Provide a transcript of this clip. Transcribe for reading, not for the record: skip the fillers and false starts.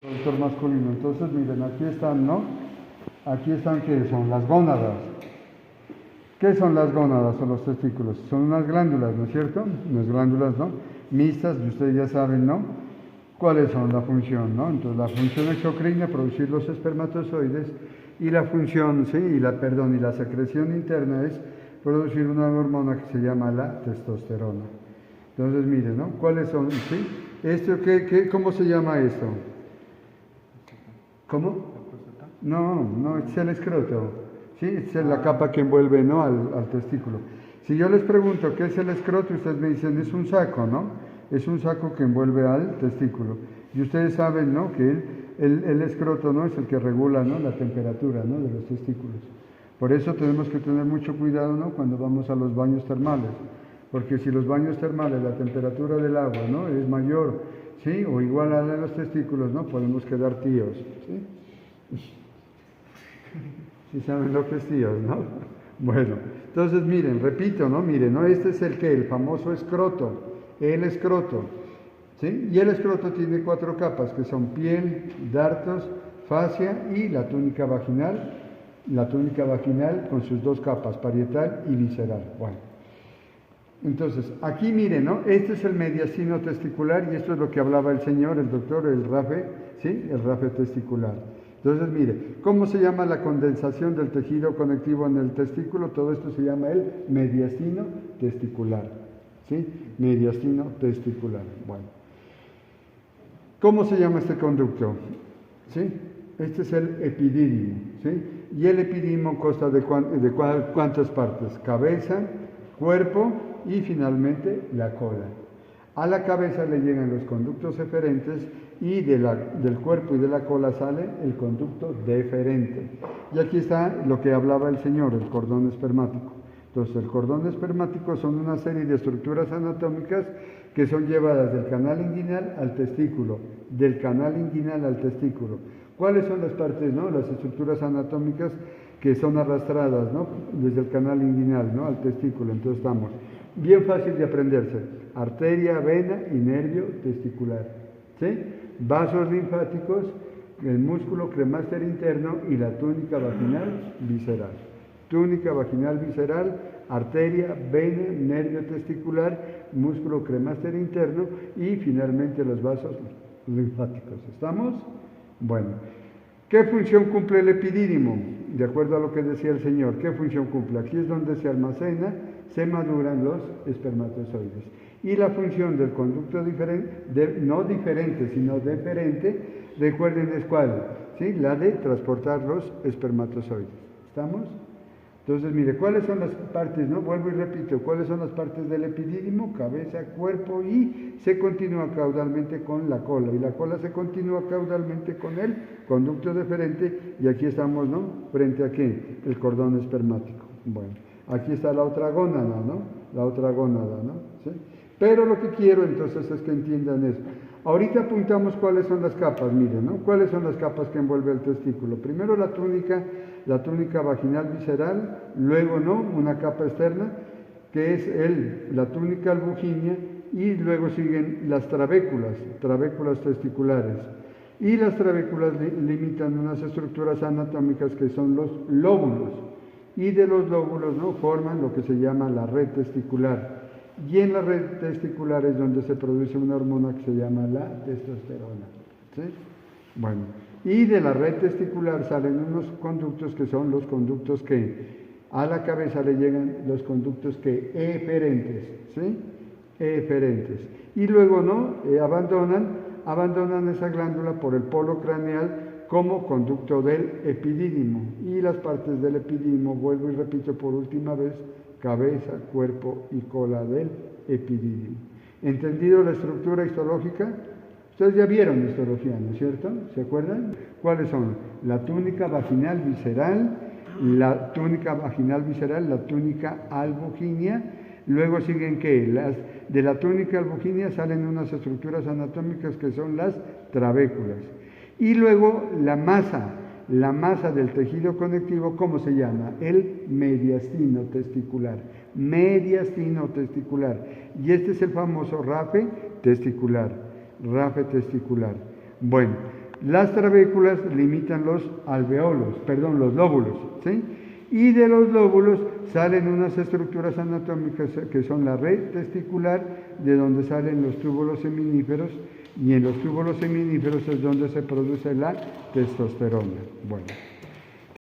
Productor masculino. Entonces, miren, aquí están, ¿no? Aquí están, ¿qué son? Las gónadas. ¿Qué son las gónadas o los testículos? Son unas glándulas, ¿no es cierto? Unas glándulas, ¿no? Mixtas, y ustedes ya saben, ¿no? ¿Cuáles son la función, no? Entonces, la función exocrina, producir los espermatozoides, y la función, sí, y la secreción interna es producir una hormona que se llama la testosterona. Entonces, miren, ¿no? ¿Cuáles son? ¿Sí? ¿Cómo se llama esto? ¿Cómo? No, es el escroto. Sí, es la capa que envuelve, ¿no? al testículo. Si yo les pregunto qué es el escroto, ustedes me dicen, es un saco, ¿no? Es un saco que envuelve al testículo. Y ustedes saben, ¿no? Que el escroto, ¿no? Es el que regula, ¿no? La temperatura, ¿no? De los testículos. Por eso tenemos que tener mucho cuidado, ¿no? Cuando vamos a los baños termales. Porque si los baños termales, la temperatura del agua, ¿no? Es mayor, ¿sí? O igual a la de los testículos, ¿no? Podemos quedar tíos, ¿sí? Si saben lo que es tíos, ¿no? Bueno, entonces miren, repito, ¿no? Miren, ¿no? Este es el famoso escroto, el escroto, ¿sí? Y el escroto tiene 4 capas, que son piel, dartos, fascia y la túnica vaginal con sus 2 capas, parietal y visceral. Bueno, entonces, aquí miren, ¿no? Este es el mediastino testicular y esto es lo que hablaba el señor, el doctor, el RAFE, ¿sí? El RAFE testicular. Entonces, mire, ¿cómo se llama la condensación del tejido conectivo en el testículo? Todo esto se llama el mediastino testicular, ¿sí? Mediastino testicular. Bueno, ¿cómo se llama este conducto? ¿Sí? Este es el epidídimo, ¿sí? Y el epidídimo consta de ¿cuántas partes? Cabeza, cuerpo y finalmente la cola. A la cabeza le llegan los conductos eferentes y del cuerpo y de la cola sale el conducto deferente. Y aquí está lo que hablaba el señor, el cordón espermático. Entonces, el cordón espermático son una serie de estructuras anatómicas que son llevadas del canal inguinal al testículo, del canal inguinal al testículo. ¿Cuáles son las partes, no? Las estructuras anatómicas que son arrastradas, ¿no? Desde el canal inguinal, ¿no? Al testículo. Entonces estamos bien fácil de aprenderse. Arteria, vena y nervio testicular, ¿sí? Vasos linfáticos, el músculo cremaster interno y la túnica vaginal visceral. Túnica vaginal visceral, arteria, vena, nervio testicular, músculo cremaster interno y finalmente los vasos linfáticos. ¿Estamos? Bueno, ¿qué función cumple el epidídimo? De acuerdo a lo que decía el señor, ¿qué función cumple? Aquí es donde se almacena, se maduran los espermatozoides. Y la función del conducto no diferente, sino deferente, recuerden es cuál, ¿sí? La de transportar los espermatozoides. ¿Estamos? Entonces, mire, ¿cuáles son las partes, no? Vuelvo y repito, ¿cuáles son las partes del epidídimo? Cabeza, cuerpo y se continúa caudalmente con la cola. Y la cola se continúa caudalmente con el conducto deferente y aquí estamos, ¿no? ¿Frente a qué? El cordón espermático. Bueno, aquí está la otra gónada, ¿no? La otra gónada, ¿no? ¿Sí? Pero lo que quiero entonces es que entiendan eso. Ahorita apuntamos cuáles son las capas, miren, ¿no? ¿Cuáles son las capas que envuelve el testículo? Primero la túnica vaginal visceral, luego, ¿no? Una capa externa, que es la túnica albuginea, y luego siguen las trabéculas testiculares. Y las trabéculas limitan unas estructuras anatómicas que son los lóbulos. Y de los lóbulos, ¿no? Forman lo que se llama la red testicular. Y en la red testicular es donde se produce una hormona que se llama la testosterona. ¿Sí? Bueno, y de la red testicular salen unos conductos que son los conductos que a la cabeza le llegan los conductos que eferentes, ¿sí? Eferentes. Y luego, ¿no? Abandonan esa glándula por el polo craneal como conducto del epidídimo. Y las partes del epidídimo, vuelvo y repito por última vez, cabeza, cuerpo y cola del epidídimo. ¿Entendido la estructura histológica? Ustedes ya vieron histología, ¿no es cierto? ¿Se acuerdan? ¿Cuáles son? La túnica vaginal visceral, la túnica albuginea. Luego siguen, ¿qué? De la túnica albuginea salen unas estructuras anatómicas que son las trabéculas. Y luego la masa del tejido conectivo, ¿cómo se llama? El mediastino testicular. Mediastino testicular. Y este es el famoso RAFE testicular. Bueno, Las trabéculas limitan los alveolos, perdón, los lóbulos, ¿sí? Y de los lóbulos salen unas estructuras anatómicas que son la red testicular, de donde salen los túbulos seminíferos, y en los túbulos seminíferos es donde se produce la testosterona. Bueno.